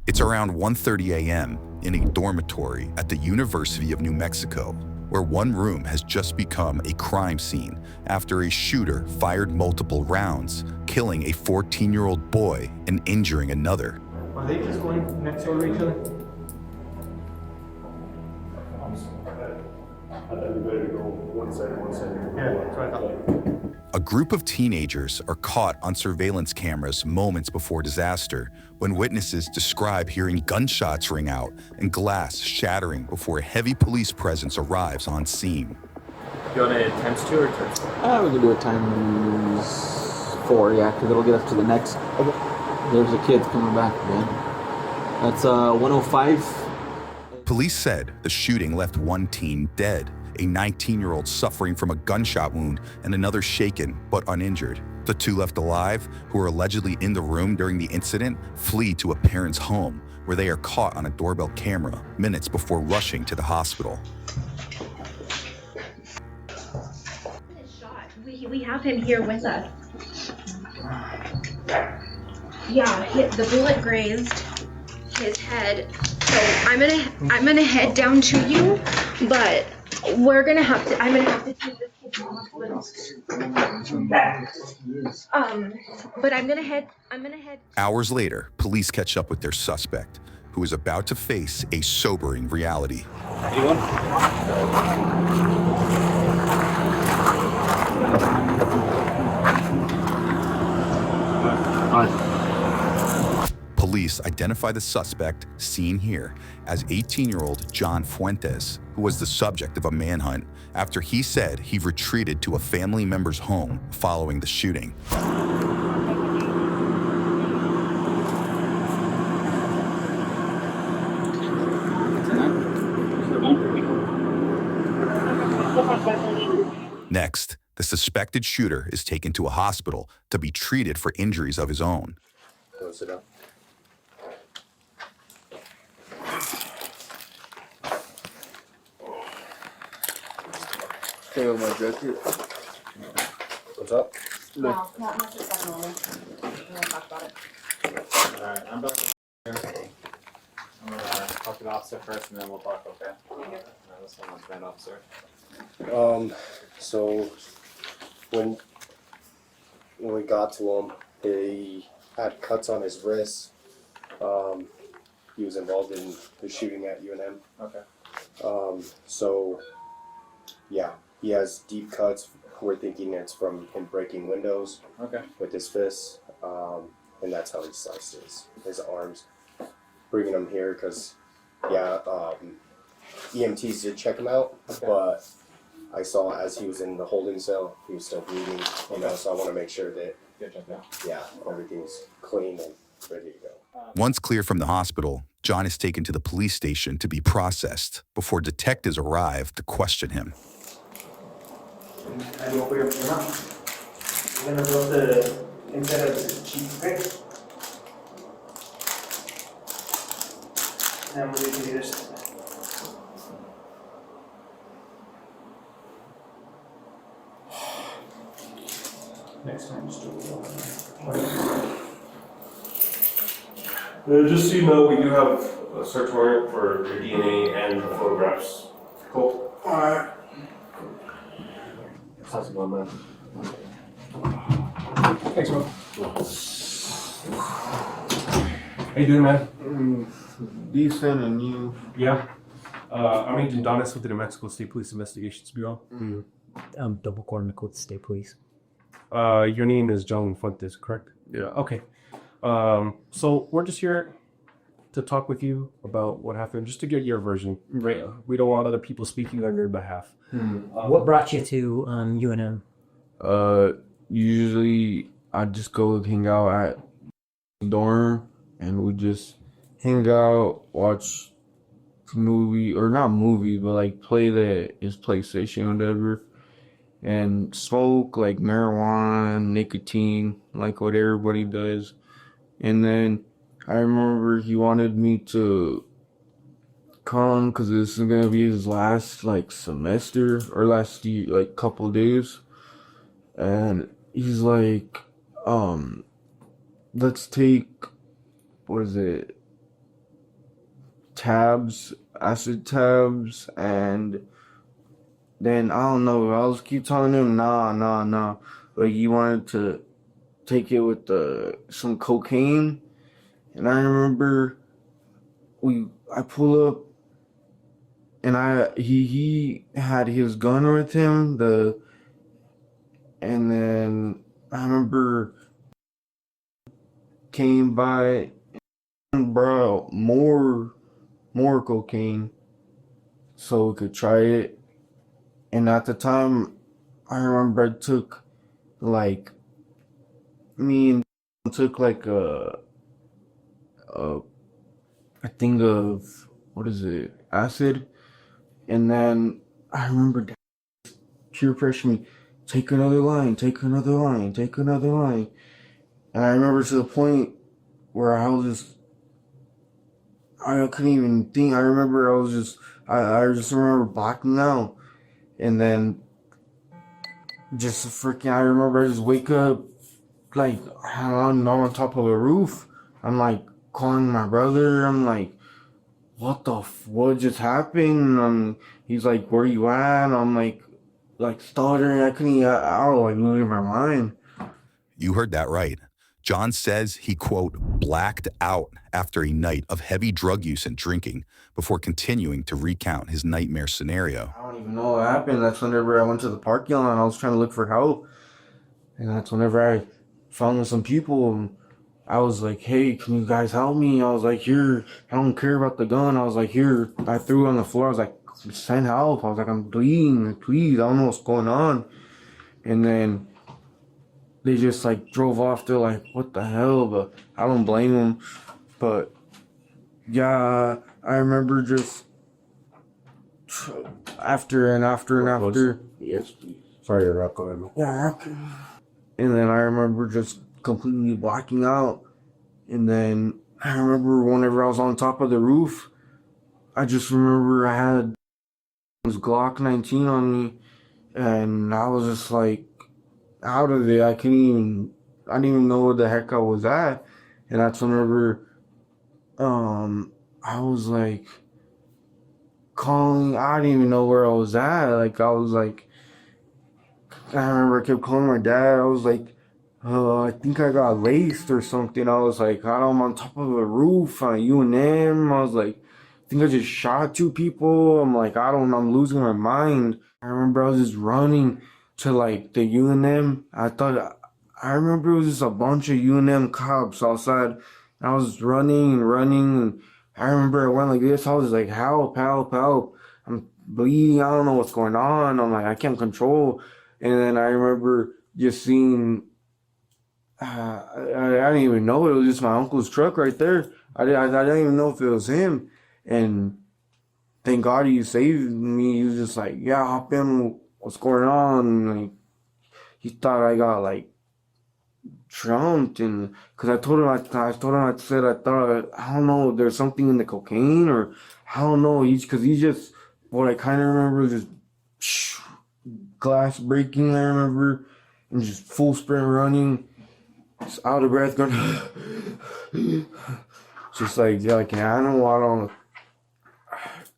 It's around 1:30 a.m. in a dormitory at the University of New Mexico, where one room has just become a crime scene after a shooter fired multiple rounds, killing a 14-year-old boy and injuring another. Are they just going next door to each other? I thought you better go one side. Yeah, that's what I thought. A group of teenagers are caught on surveillance cameras moments before disaster when witnesses describe hearing gunshots ring out and glass shattering before a heavy police presence arrives on scene. You want it times 2 or times 4? We can do it times 4, yeah, because it'll get us to the next. Okay. There's the kids coming back again. That's 105. Police said the shooting left one teen dead, a 19-year-old suffering from a gunshot wound and another shaken but uninjured. The two left alive, who were allegedly in the room during the incident, flee to a parent's home, where they are caught on a doorbell camera minutes before rushing to the hospital. We have him here with us. Yeah, the bullet grazed his head. So I'm gonna head down to you, but I'm gonna have to take this kid to the hospital. But I'm gonna head. Hours later, police catch up with their suspect, who is about to face a sobering reality. Anyone? Police identify the suspect, seen here, as 18-year-old John Fuentes, who was the subject of a manhunt after he said he retreated to a family member's home following the shooting. Next, the suspected shooter is taken to a hospital to be treated for injuries of his own. Go sit down. Stay with my jacket. What's up? Well, not much is going on. We'll talk about it. Alright, I'm back. I'm gonna talk to the officer first and then we'll talk, okay? Alright, this one's bad officer. So when we got to him, he had cuts on his wrists. He was involved in the shooting at UNM. Okay. So yeah, he has deep cuts. We're thinking it's from him breaking windows Okay. with his fists, and that's how he sliced his arms. Bringing him here because, yeah, EMTs did check him out, Okay. but I saw as he was in the holding cell, he was still bleeding, you know, so I want to make sure that, Good check out. yeah, everything's clean and ready to go. Once clear from the hospital, John is taken to the police station to be processed before detectives arrive to question him. I do open your mouth. You're gonna rub the inside of the cheek, okay? And we'll do this. Next time, just do it. Just so you know, we do have a search warrant for your DNA and the photographs. Cool. Alright. How's it going, man? Thanks, bro. How you doing, man? Decent, and you? Yeah. I'm Agent Donis with the New Mexico State Police Investigations Bureau. Double Cornicle State Police. Your name is John Fuentes, correct? Yeah. Okay. So we're just here to talk with you about what happened, just to get your version. Right. We don't want other people speaking on your behalf. What brought you to UNM? Usually I just go hang out at the dorm, and we just hang out, watch movie, or not movie, but like play his PlayStation or whatever, and smoke like marijuana, nicotine, like what everybody does. And then I remember he wanted me to come because this is gonna be his last like semester or last year, like couple days, and he's like, let's take, what is it, acid tabs, and then I don't know, I was keep telling him nah. Like he wanted to take it with some cocaine, and I remember I pull up, and he had his gun with him, and then I remember came by and brought more cocaine so we could try it. And at the time, I remember I took like me and took like a thing of what is it, acid, and then I remember peer pressure me, take another line, and I remember to the point where I couldn't even think. I remember I just remember blacking out, and then I remember I just wake up like I'm on top of a roof. I'm like calling my brother. I'm like, what just happened? He's like, where you at? I'm like stuttering. I was like losing my mind. You heard that right. John says he, quote, blacked out after a night of heavy drug use and drinking before continuing to recount his nightmare scenario. I don't even know what happened. That's whenever I went to the parking lot and I was trying to look for help. And that's whenever I found some people. And I was like, hey, can you guys help me? I was like, here, I don't care about the gun. I was like, here. I threw it on the floor. I was like, send help. I was like, I'm bleeding. Please, I don't know what's going on. And then they just like drove off. They're like, what the hell? But I don't blame them. But yeah, I remember just after. Yes, please. Sorry to interrupt. Go ahead. Yeah, okay. And then I remember just completely blacking out. And then I remember whenever I was on top of the roof, I just remember I had this Glock 19 on me, and I was just like out of it. I didn't even know where the heck I was at. And that's whenever I was like calling. I didn't even know where I was at. Like I was like, I remember I kept calling my dad. I was like, I think I got laced or something. I was like, I'm on top of a roof on UNM. I was like, I think I just shot 2 people. I'm like, I'm losing my mind. I remember I was just running to like the UNM. I remember it was just a bunch of UNM cops outside. I was running. And I remember I went like this. I was like, help. I'm bleeding. I don't know what's going on. I'm like, I can't control. And then I remember just seeing, I didn't even know it was just my uncle's truck right there. I didn't even know if it was him. And thank God he saved me. He was just like, yeah, hop in. What's going on? And like, he thought I got like trumped, and because I told him, I thought, I don't know, there's something in the cocaine, or I don't know. What I kind of remember was just glass breaking. I remember, and just full sprint running, just out of breath, going, just like, yeah, like, I don't.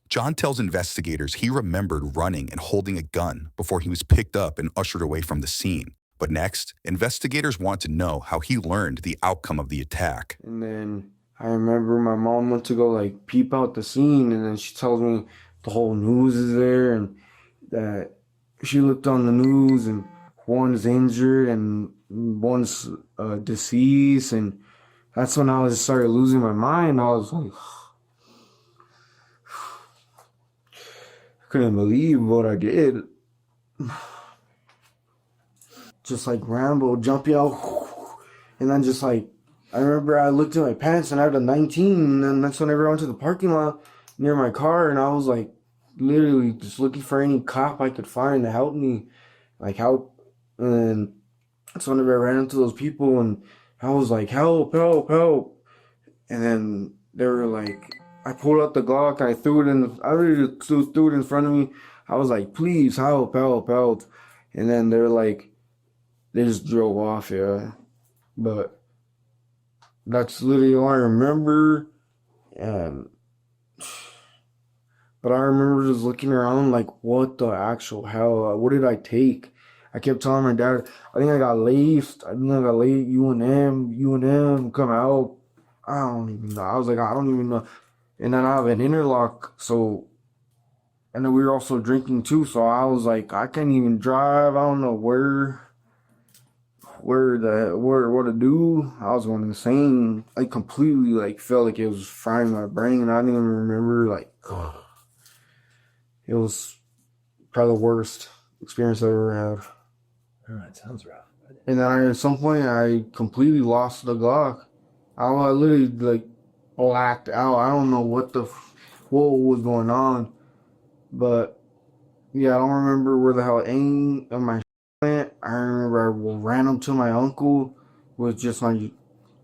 John tells investigators he remembered running and holding a gun before he was picked up and ushered away from the scene. But next, investigators want to know how he learned the outcome of the attack. And then I remember my mom went to go like peep out the scene, and then she tells me the whole news is there, and that she looked on the news and one's injured and one's deceased. And that's when I just started losing my mind. I was like, I couldn't believe what I did. Just like Rambo, jumping out, and then just like, I remember I looked at my pants and I had a 19, and then that's whenever I went to the parking lot near my car, and I was like literally just looking for any cop I could find to help me, like help. And then that's whenever I ran into those people, and I was like, help. And then they were like, I pulled out the Glock, I literally threw it in front of me. I was like, please help. And then they were like, they just drove off, yeah. But that's literally all I remember. And But I remember just looking around like, what the actual hell? What did I take? I kept telling my dad, I think I got laced. I think I got laced. UNM, come out. I don't even know. I was like, I don't even know. And then I have an interlock, so, and then we were also drinking too, so I was like, I can't even drive. I don't know what to do. I was going insane. I completely like felt like it was frying my brain, and I didn't even remember like, it was probably the worst experience I ever had. Oh, that sounds rough. And then at some point, I completely lost the Glock. I literally like blacked out. I don't know what was going on, but yeah, I don't remember where the hell any of my went. I remember I ran up to my uncle with just my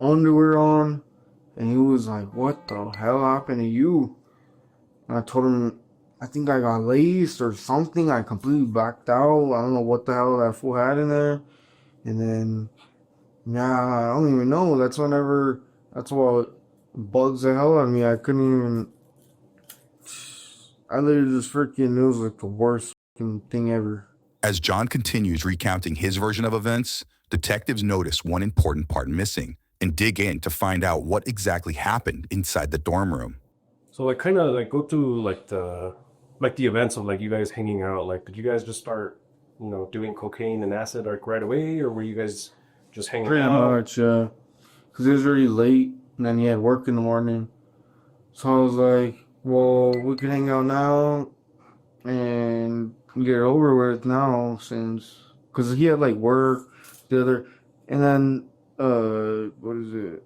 underwear on, and he was like, "What the hell happened to you?" And I told him, I think I got laced or something. I completely blacked out. I don't know what the hell that fool had in there. And then, yeah, I don't even know. That's what bugs the hell out of me. I couldn't even, I literally just freaking, it was like the worst thing ever. As John continues recounting his version of events, detectives notice one important part missing and dig in to find out what exactly happened inside the dorm room. So like kind of like go through like the events of like you guys hanging out. Like did you guys just start, doing cocaine and acid like right away, or were you guys just hanging Pretty out? much, yeah. Because it was already late, and then he had work in the morning. So I was like, well, we could hang out now and get it over with now, since, because he had like work, and then, what is it?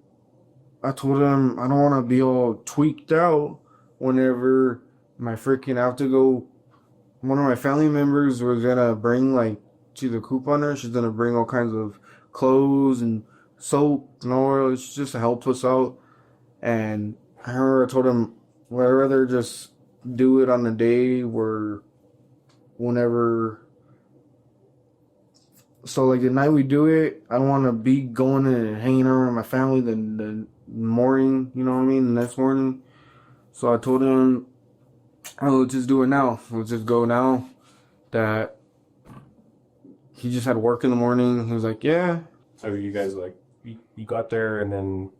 I told him I don't want to be all tweaked out whenever I have to go. One of my family members was gonna bring, like, she's a couponer. She's gonna bring all kinds of clothes and soap and oil. It's just to help us out. And I remember I told him, well, I'd rather just do it on the day whenever. So like the night we do it, I don't want to be going and hanging around with my family the morning, you know what I mean, the next morning. So I told him, oh, let's just do it now. Let's just go now. That he just had work in the morning. He was like, yeah. So you guys like you got there and then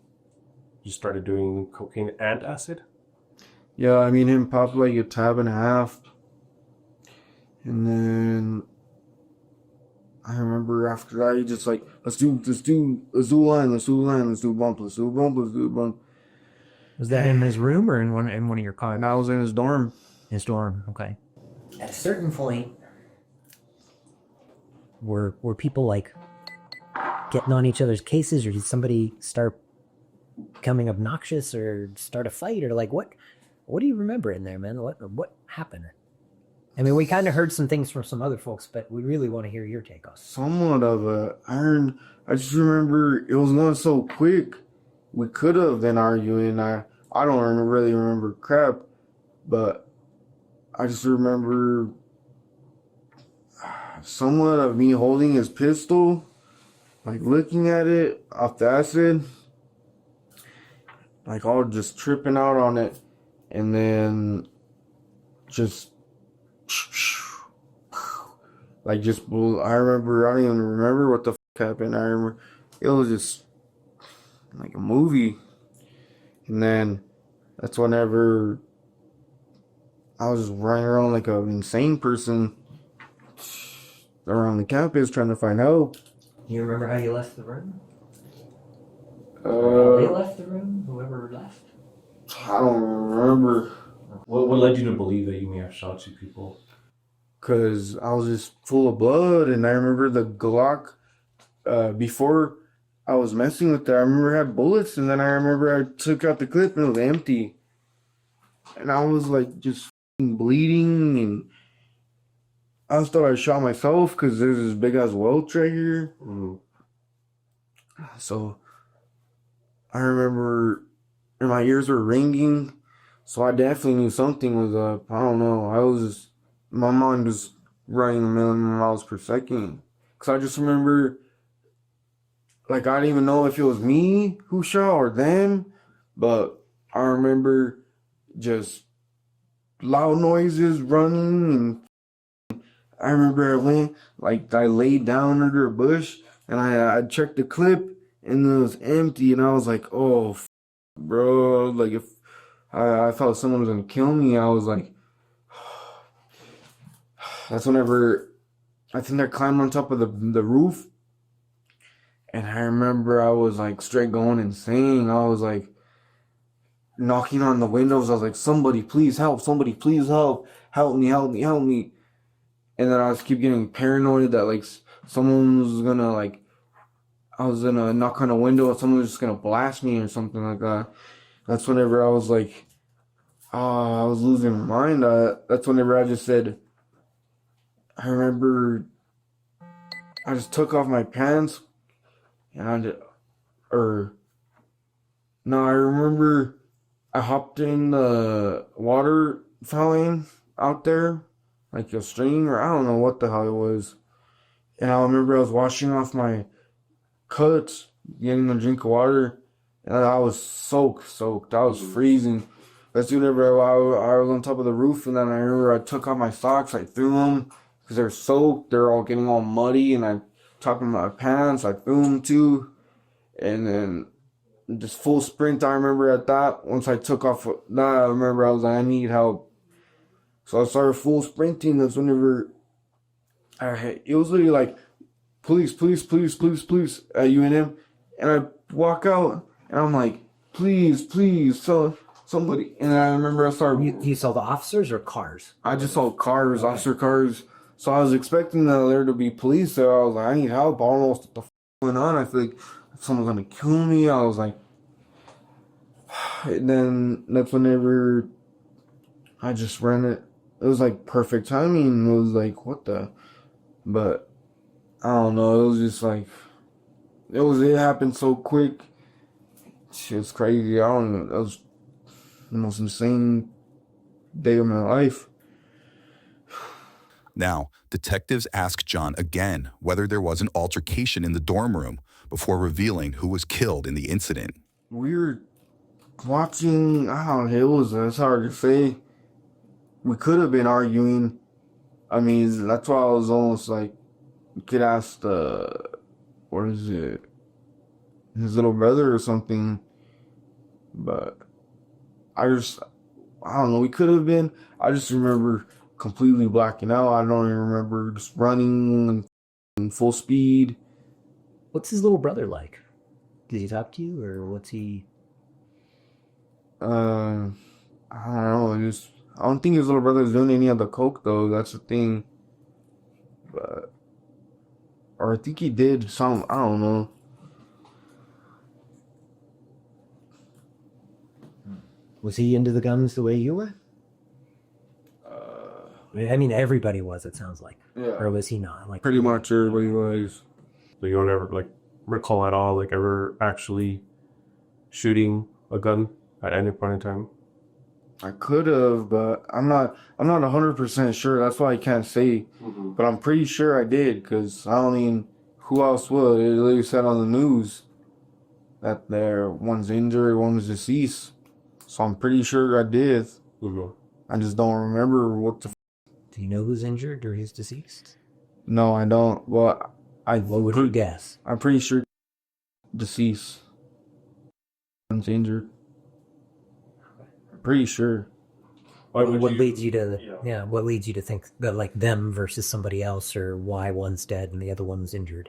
you started doing cocaine and acid? Yeah, I mean, him popped like a tab and a half. And then I remember after that, he just like, let's do line, let's do bump. Was that in his room or in one of your cars? And I was in his dorm. His dorm, okay. At a certain point, were people like getting on each other's cases, or did somebody start becoming obnoxious or start a fight, or like what do you remember in there, man? What happened? I mean, we kind of heard some things from some other folks, but we really want to hear your take on it. Somewhat of a iron. I just remember it was not so quick. We could have been arguing. I don't really remember crap, but I just remember somewhat of me holding his pistol, like looking at it off the acid, like all just tripping out on it, and then just like just I remember, I don't even remember what the happened. I remember it was just like a movie. And then that's whenever I was just running around like an insane person around the campus trying to find help. You remember how you left the room? They left the room? Whoever left? I don't remember. What led you to believe that you may have shot two people? Because I was just full of blood, and I remember the Glock, before I was messing with it, I remember it had bullets, and then I remember I took out the clip and it was empty. And I was like just bleeding, and I just thought I shot myself because there's this big ass welt right here. So I remember my ears were ringing, so I definitely knew something was up. I don't know. My mind was running a million miles per second. Because I just remember, like, I didn't even know if it was me who shot or them, but I remember just loud noises running, and I remember I laid down under a bush, and I checked the clip, and it was empty, and I was like, oh, bro, like if I thought someone was gonna kill me, I was like, that's whenever I think I climbed on top of the roof, and I remember I was like straight going insane. I was like knocking on the windows. I was like, somebody please help, somebody please help me, help me, help me. And then I was keep getting paranoid that like someone was gonna like, I was gonna knock on a window and someone was just gonna blast me or something like that. That's whenever I was like, I was losing my mind. That's whenever I just said, I remember I just took off my pants and I remember I hopped in the water fountain out there, like a stream, or I don't know what the hell it was. And I remember I was washing off my cuts, getting a drink of water, and I was soaked. I was freezing. That's whenever I was on top of the roof, and then I remember I took off my socks, I threw them, because they're soaked, they're all getting all muddy, and I took off my pants, I threw them too, and then just full sprint, I remember at that, once I took off that, I remember I was like, I need help. So I started full sprinting. That's whenever it was literally like, police, at UNM. And I walk out, and I'm like, please, so somebody. And I remember I started. You saw the officers or cars? I just saw cars, officer cars. So I was expecting there to be police there. I was like, I need help. I don't know what's going on. I feel like someone's gonna kill me. I was like, and then that's whenever I just ran it. It was like perfect timing. It was like, what the? But I don't know. It was just like, it happened so quick. It's crazy. I don't know. That was the most insane day of my life. Now, detectives ask John again whether there was an altercation in the dorm room before revealing who was killed in the incident. We were watching, I don't know, it's hard to say. We could have been arguing. I mean, that's why I was almost like, you could ask what is it, his little brother or something. But I don't know, we could have been. I just remember completely blacking out. I don't even remember, just running in full speed. What's his little brother like? Does he talk to you, or what's he? I don't know. I don't think his little brother's doing any of the coke though. That's the thing. Or I think he did some. I don't know. Was he into the guns the way you were? I mean, everybody was. It sounds like. Yeah. Or was he not? Like Pretty much everybody was. So you don't ever like recall at all, like ever actually shooting a gun at any point in time? I could have, but I'm not 100% sure. That's why I can't say. Mm-hmm. But I'm pretty sure I did, because I don't mean, who else would? It literally said on the news that one's injured, one's deceased. So I'm pretty sure I did. Mm-hmm. I just don't remember what the. Do you know who's injured or who's deceased? No, I don't. Well, What would you guess? I'm pretty sure deceased. One's injured. Pretty sure. What leads you to? Yeah, what leads you to think that like them versus somebody else, or why one's dead and the other one's injured?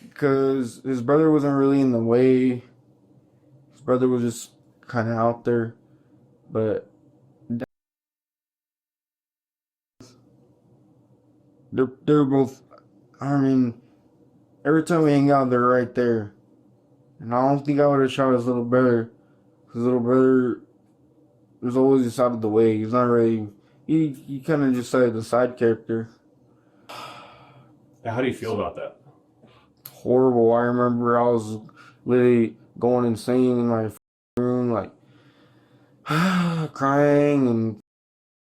Because his brother wasn't really in the way. His brother was just kind of out there, but they're both. I mean, every time we hang out, they're right there, and I don't think I would have shot his little brother. His little brother was always just out of the way. He's not really. He kind of just like the side character. How do you feel about that? Horrible. I remember I was literally going insane in my room, like crying, and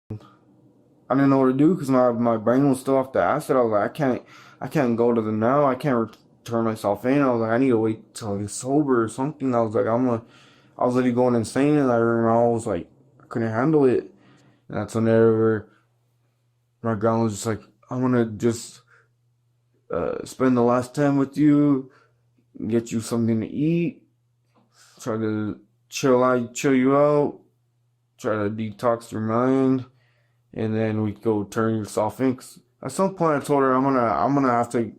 I didn't know what to do because my brain was still off the acid. I was like, I can't go to them now. I can't turn myself in. I was like, I need to wait till I get sober or something. I was like, I was literally going insane, and I remember I was like, I couldn't handle it. And that's whenever my grandma was just like, I'm gonna just spend the last time with you, get you something to eat, try to chill you out, try to detox your mind, and then we go turn yourself in. 'Cause at some point, I told her I'm gonna have to.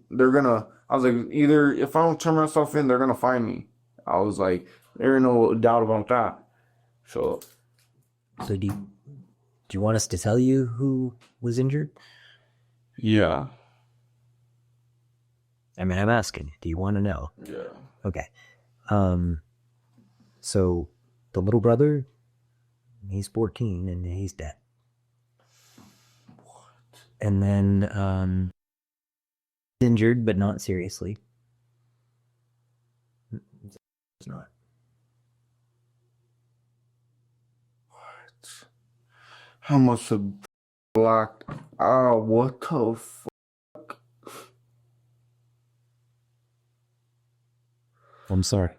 I was like, either if I don't turn myself in, they're gonna find me. I was like, there ain't no doubt about that. So So do you want us to tell you who was injured? yeah, I mean, I'm asking. Do you want to know? yeah. Okay. So the little brother, he's 14 and he's dead. What? And then injured, but not seriously. It's not. What? I must have blocked. Oh, what the fuck? I'm sorry.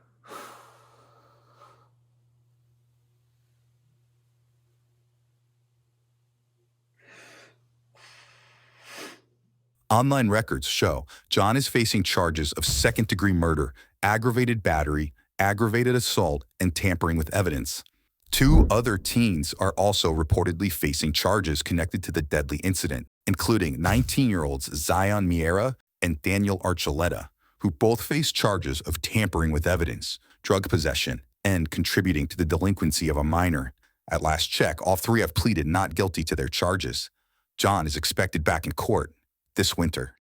Online records show John is facing charges of second-degree murder, aggravated battery, aggravated assault, and tampering with evidence. 2 other teens are also reportedly facing charges connected to the deadly incident, including 19-year-olds Zion Miera and Daniel Archuleta, who both face charges of tampering with evidence, drug possession, and contributing to the delinquency of a minor. At last check, all 3 have pleaded not guilty to their charges. John is expected back in court this winter.